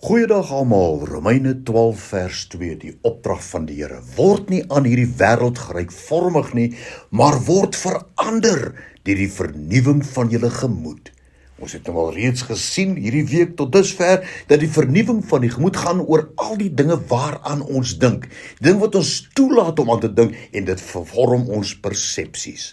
Goeiedag almal, Romeine 12 vers 2, die opdrag van die Here. Word nie aan hierdie wêreld gelykvormig nie, maar word verander deur die vernuwing van julle gemoed. Ons het nou al reeds gesien hierdie week tot dusver, dat die vernuwing van die gemoed gaan oor al die dinge waaraan ons dink. Die ding wat ons toelaat om aan te dink, en dit vorm ons persepsies.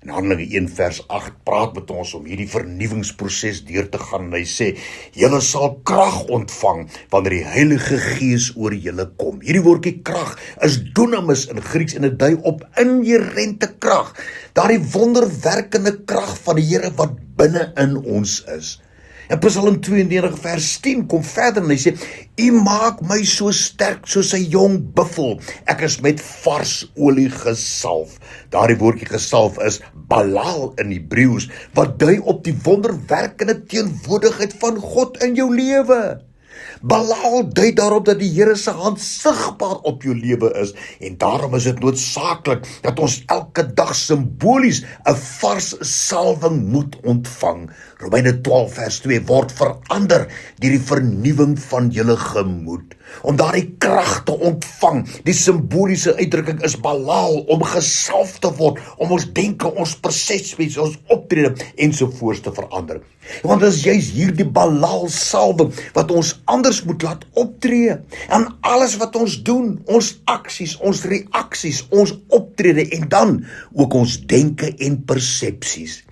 In Handelinge 1 vers 8 praat met ons om hierdie vernuwingsproses deur te gaan, en hy sê, julle sal krag ontvang, wanneer die Heilige Gees oor julle kom. Hierdie woordjie krag is dunamis in Grieks, en dit dui op inherente krag, daardie wonderwerkende krag van die Here wat binne in ons is. En Psalm 92 vers 10 kom verder en hy sê, U maak my so sterk soos 'n jong buffel, ek is met vars olie gesalf. Daardie woordjie gesalf is balal in Hebreëus, wat dui op die wonderwerkende teenwoordigheid van God in jou lewe. Balal dui daarop dat die Here se hand sigbaar op jou lewe is, en daarom is dit noodsaaklik dat ons elke dag simbolies 'n vars salwing moet ontvang. Romeine 12 vers 2, word verander deur die vernuwing van julle gemoed. Om daardie krag te ontvang, die simboliese uitdrukking is balal, om gesalf te word, om ons denke, ons persepsies, ons optrede ensovoorts te verander. Want dit is juist hierdie balal salwing wat ons anders moet laat optree. En alles wat ons doen, ons aksies, ons reaksies, ons optrede en dan ook ons denke en persepsies.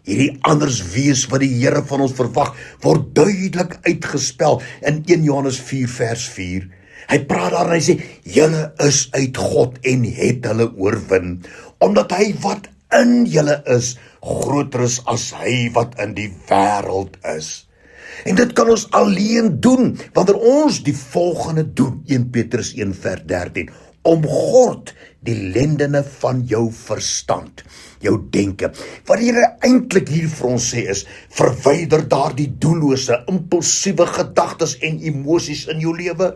Hierdie anders wees wat die Here van ons verwag, word duidelik uitgespel in 1 Johannes 4 vers 4. Hy praat daar en hy sê, julle is uit God en het hulle oorwin, omdat hy wat in julle is, groter is as hy wat in die wêreld is. En dit kan ons alleen doen, wanneer ons die volgende doen, 1 Petrus 1 vers 13, omgord die lendene van jou verstand, jou denke. Wat die Here eintlik hier vir ons sê is, verwyder daardie doellose, impulsiewe gedagtes en emosies in jou lewe.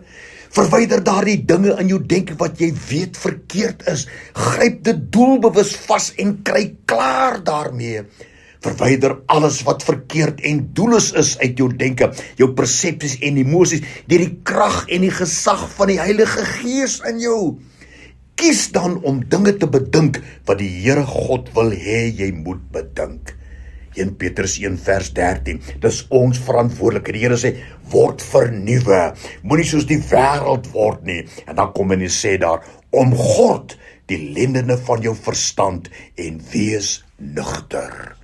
Verwyder daardie dinge in jou denke wat jy weet verkeerd is. Gryp dit doelbewus vas en kry klaar daarmee. Verwyder alles wat verkeerd en doelloos is uit jou denke, jou persepsies en emosies, deur die krag en die gesag van die Heilige Gees in jou. Kies dan om dinge te bedink wat die Here God wil hê jy moet bedink. 1 Petrus 1 vers 13, dis ons verantwoordelikheid. Die Here sê, word vernuwe, moenie soos die wêreld word nie. En dan kom hy en sê daar, omgord die lendene van jou verstand en wees nugter.